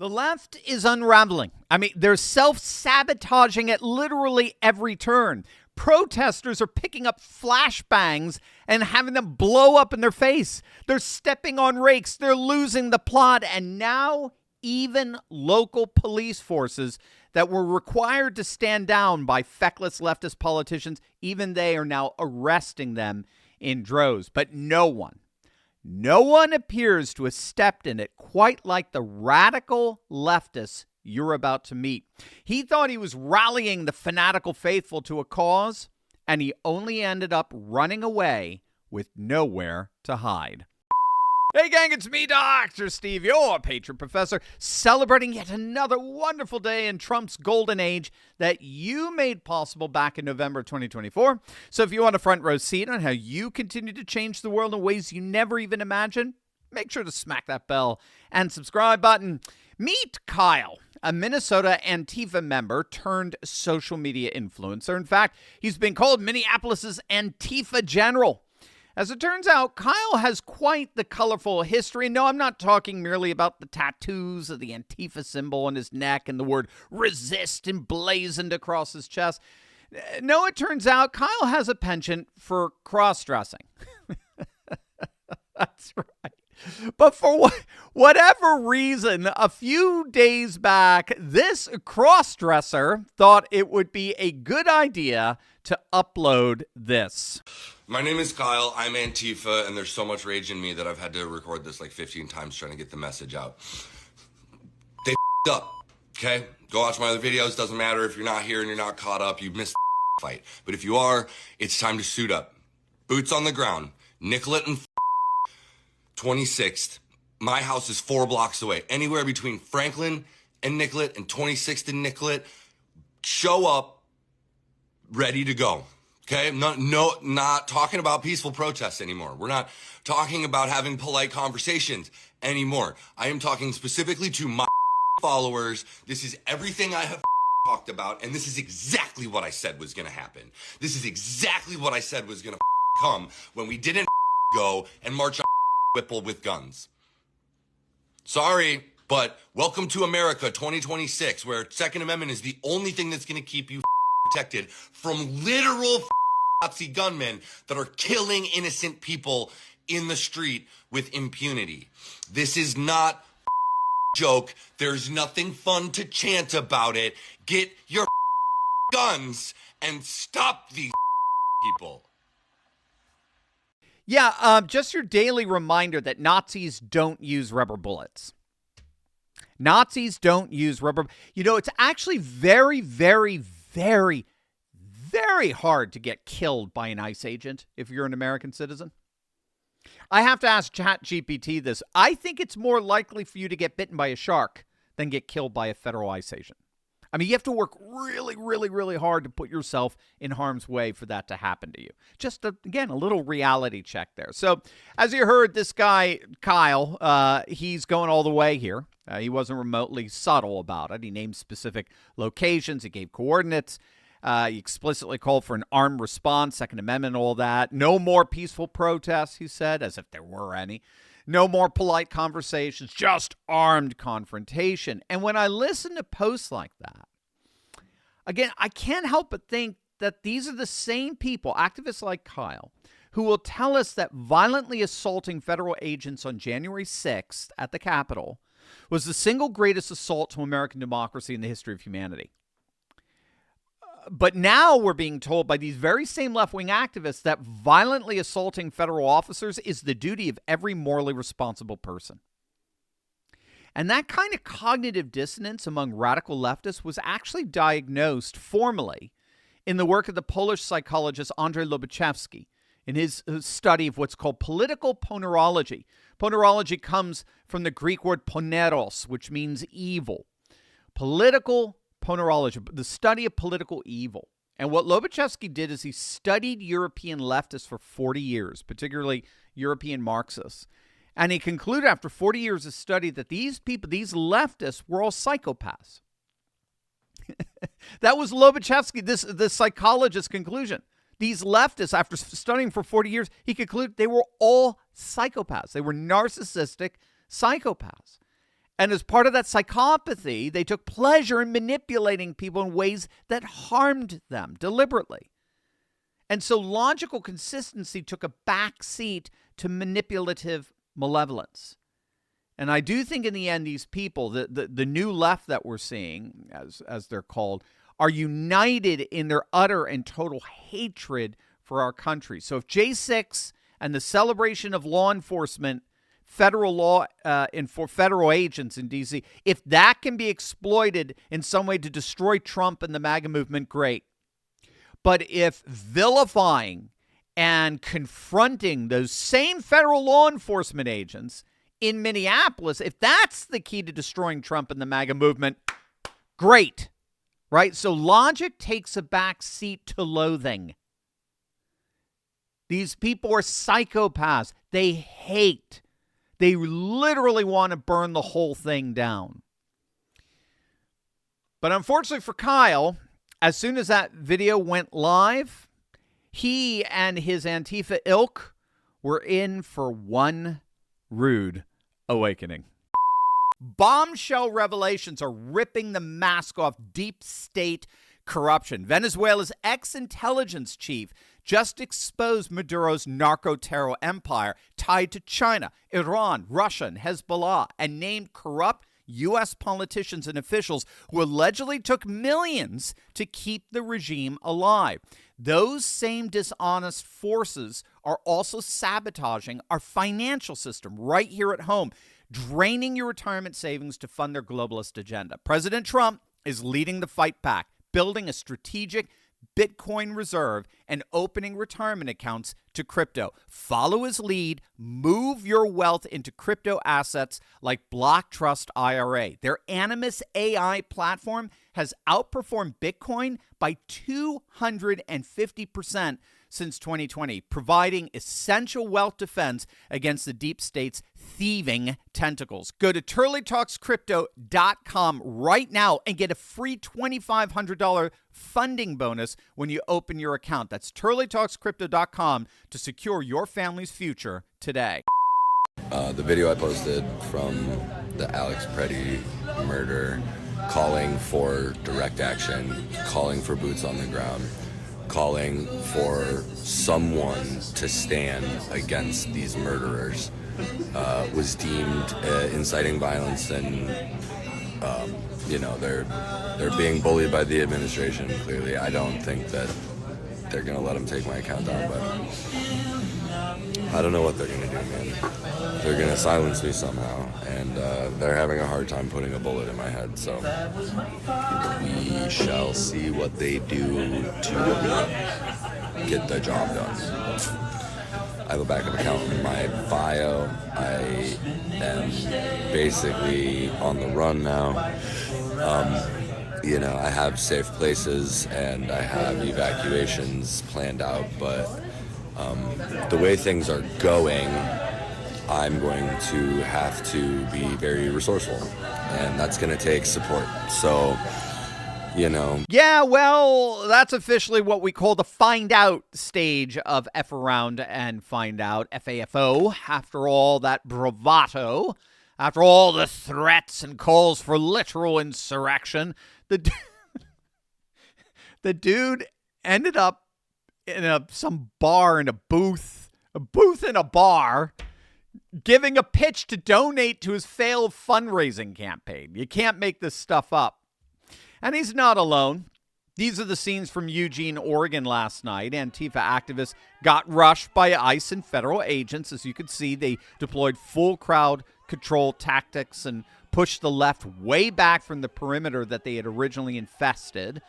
The left is unraveling. I mean, they're self-sabotaging at literally every turn. Protesters are picking up flashbangs and having them blow up in their face. They're stepping on rakes. They're losing the plot. And now even local police forces that were required to stand down by feckless leftist politicians, even they are now arresting them in droves. But no one appears to have stepped in it quite like the radical leftists you're about to meet. He thought he was rallying the fanatical faithful to a cause, and he only ended up running away with nowhere to hide. Hey gang, it's me, Dr. Steve, your patron professor, celebrating yet another wonderful day in Trump's golden age that you made possible back in November 2024. So if you want a front row seat on how you continue to change the world in ways you never even imagined, make sure to smack that bell and subscribe button. Meet Kyle, a Minnesota Antifa member turned social media influencer. In fact, he's been called Minneapolis's Antifa general. As it turns out, Kyle has quite the colorful history. No, I'm not talking merely about the tattoos of the Antifa symbol on his neck and the word resist emblazoned across his chest. No, it turns out Kyle has a penchant for cross-dressing. That's right. But for whatever reason, a few days back, this cross-dresser thought it would be a good idea to upload this. My name is Kyle, I'm Antifa, and there's so much rage in me that I've had to record this like 15 times trying to get the message out. They f***ed up, okay? Go watch my other videos, doesn't matter if you're not here and you're not caught up, you missed the fight. But if you are, it's time to suit up. Boots on the ground, Nicollet and 26th. My house is 4 blocks away. Anywhere between Franklin and Nicollet and 26th and Nicollet, show up, ready to go. Okay, not talking about peaceful protests anymore. We're not talking about having polite conversations anymore. I am talking specifically to my followers. This is everything I have talked about, and this is exactly what I said was going to happen. This is exactly what I said was going to come when we didn't go and march on Whipple with guns. Sorry, but welcome to America 2026, where Second Amendment is the only thing that's going to keep you protected from literal Nazi gunmen that are killing innocent people in the street with impunity. This is not a joke. There's nothing fun to chant about it. Get your guns and stop these people. Yeah, just your daily reminder that Nazis don't use rubber bullets. Nazis don't use rubber. You know, it's actually very, very, very, very hard to get killed by an ICE agent if you're an American citizen. I have to ask ChatGPT this. I think it's more likely for you to get bitten by a shark than get killed by a federal ICE agent. I mean, you have to work really, really, really hard to put yourself in harm's way for that to happen to you. Just, again, a little reality check there. So, as you heard, this guy, Kyle, he's going all the way here. He wasn't remotely subtle about it. He named specific locations. He gave coordinates. He explicitly called for an armed response, Second Amendment, all that. No more peaceful protests, he said, as if there were any. No more polite conversations, just armed confrontation. And when I listen to posts like that, again, I can't help but think that these are the same people, activists like Kyle, who will tell us that violently assaulting federal agents on January 6th at the Capitol was the single greatest assault to American democracy in the history of humanity. But now we're being told by these very same left-wing activists that violently assaulting federal officers is the duty of every morally responsible person. And that kind of cognitive dissonance among radical leftists was actually diagnosed formally in the work of the Polish psychologist Andrzej Lobachevsky in his study of what's called political ponerology. Ponerology comes from the Greek word poneros, which means evil. Political ponerology, the study of political evil. And what Lobachevsky did is he studied European leftists for 40 years, particularly European Marxists. And he concluded after 40 years of study that these people, these leftists, were all psychopaths. That was Lobachevsky, this psychologist's conclusion. These leftists, after studying for 40 years, he concluded they were all psychopaths. They were narcissistic psychopaths. And as part of that psychopathy, they took pleasure in manipulating people in ways that harmed them deliberately. And so logical consistency took a back seat to manipulative malevolence. And I do think in the end, these people, the new left that we're seeing, as they're called, are united in their utter and total hatred for our country. So if J6 and the celebration of law enforcement, federal law for federal agents in D.C., if that can be exploited in some way to destroy Trump and the MAGA movement, great. But if vilifying and confronting those same federal law enforcement agents in Minneapolis, if that's the key to destroying Trump and the MAGA movement, great, right? So logic takes a back seat to loathing. These people are psychopaths. They hate. They literally want to burn the whole thing down. But unfortunately for Kyle, as soon as that video went live, he and his Antifa ilk were in for one rude awakening. Bombshell revelations are ripping the mask off deep state corruption. Venezuela's ex-intelligence chief just exposed Maduro's narco-terror empire tied to China, Iran, Russia, and Hezbollah, and named corrupt U.S. politicians and officials who allegedly took millions to keep the regime alive. Those same dishonest forces are also sabotaging our financial system right here at home, draining your retirement savings to fund their globalist agenda. President Trump is leading the fight back, building a strategic Bitcoin reserve and opening retirement accounts to crypto. Follow his lead. Move your wealth into crypto assets like Block Trust IRA. Their Animus AI platform has outperformed Bitcoin by 250% since 2020, providing essential wealth defense against the deep state's thieving tentacles. Go to turleytalkscrypto.com right now and get a free $2,500 funding bonus when you open your account. That's turleytalkscrypto.com to secure your family's future today. The video I posted from the Alex Preddy murder, calling for direct action, calling for boots on the ground, calling for someone to stand against these murderers, was deemed inciting violence, and they're being bullied by the administration. Clearly, I don't think that they're gonna let them take my account down, but I don't know what they're gonna do, man. They're gonna silence me somehow, and they're having a hard time putting a bullet in my head. So we shall see what they do to get the job done. I have a backup account in my bio. I am basically on the run now. I have safe places and I have evacuations planned out, but the way things are going, I'm going to have to be very resourceful, and that's going to take support. So, Yeah, well, that's officially what we call the find out stage of F around and find out, FAFO. After all that bravado, after all the threats and calls for literal insurrection, the dude ended up in some bar in a booth in a bar, giving a pitch to donate to his failed fundraising campaign. You can't make this stuff up. And he's not alone. These are the scenes from Eugene, Oregon last night. Antifa activists got rushed by ICE and federal agents. As you can see, they deployed full crowd control tactics and pushed the left way back from the perimeter that they had originally infested.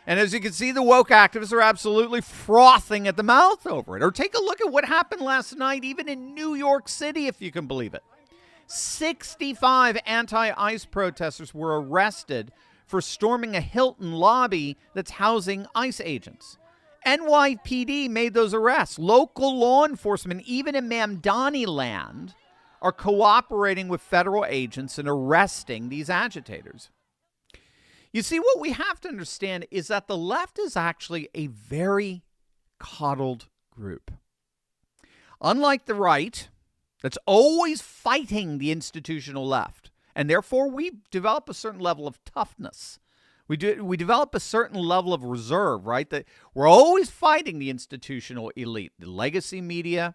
And as you can see, the woke activists are absolutely frothing at the mouth over it. Or take a look at what happened last night, even in New York City, if you can believe it. 65 anti-ICE protesters were arrested for storming a Hilton lobby that's housing ICE agents. NYPD made those arrests. Local law enforcement, even in Mamdani land, are cooperating with federal agents and arresting these agitators. You see, what we have to understand is that the left is actually a very coddled group. Unlike the right, that's always fighting the institutional left And therefore, we develop a certain level of toughness. We develop a certain level of reserve, right? That we're always fighting the institutional elite, the legacy media,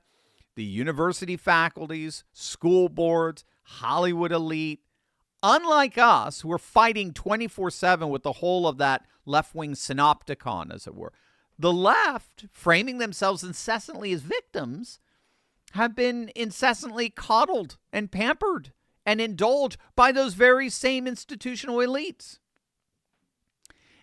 the university faculties, school boards, Hollywood elite. Unlike us, who are fighting 24/7 with the whole of that left-wing synopticon, as it were. The left, framing themselves incessantly as victims, have been incessantly coddled and pampered and indulged by those very same institutional elites.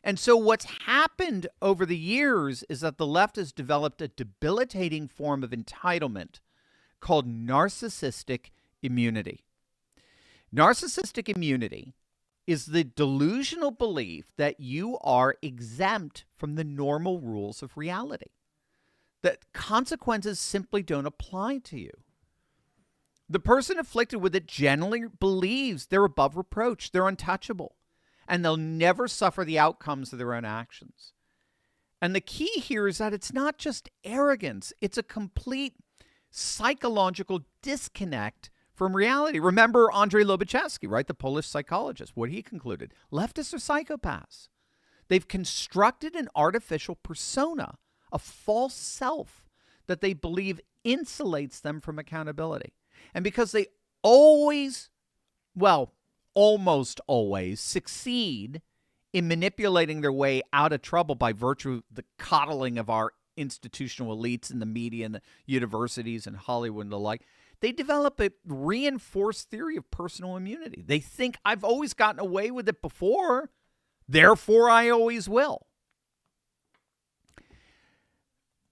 And so what's happened over the years is that the left has developed a debilitating form of entitlement called narcissistic immunity. Narcissistic immunity is the delusional belief that you are exempt from the normal rules of reality, that consequences simply don't apply to you. The person afflicted with it generally believes they're above reproach, they're untouchable, and they'll never suffer the outcomes of their own actions. And the key here is that it's not just arrogance, it's a complete psychological disconnect from reality. Remember Andrzej Lobachevsky, right? The Polish psychologist. What he concluded: leftists are psychopaths. They've constructed an artificial persona, a false self that they believe insulates them from accountability. And because they almost always succeed in manipulating their way out of trouble by virtue of the coddling of our institutional elites in the media and the universities and Hollywood and the like, they develop a reinforced theory of personal immunity. They think, I've always gotten away with it before, therefore I always will.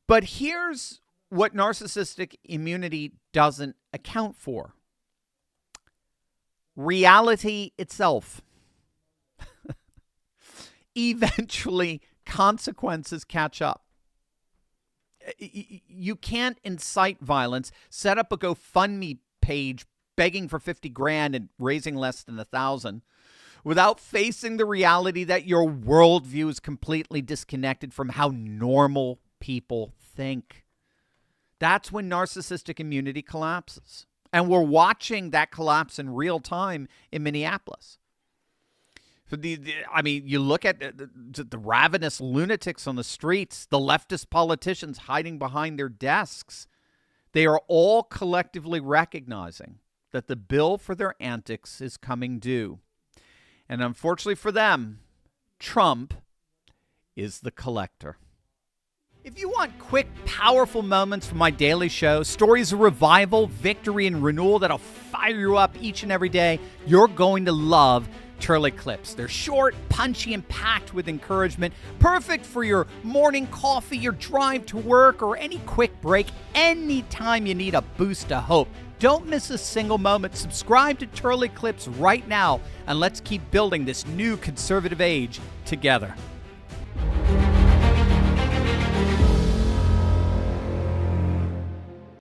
But here's what narcissistic immunity doesn't account for: reality itself. Eventually, consequences catch up. You can't incite violence, set up a GoFundMe page begging for 50 grand and raising less than 1,000 without facing the reality that your worldview is completely disconnected from how normal people think. That's when narcissistic immunity collapses. And we're watching that collapse in real time in Minneapolis. You look at the ravenous lunatics on the streets, the leftist politicians hiding behind their desks. They are all collectively recognizing that the bill for their antics is coming due. And unfortunately for them, Trump is the collector. If you want quick, powerful moments from my daily show, stories of revival, victory, and renewal that'll fire you up each and every day, you're going to love Turley clips. They're short, punchy, and packed with encouragement. Perfect for your morning coffee, your drive to work, or any quick break anytime you need a boost of hope. Don't miss a single moment. Subscribe to Turley clips right now, and let's keep building this new conservative age together.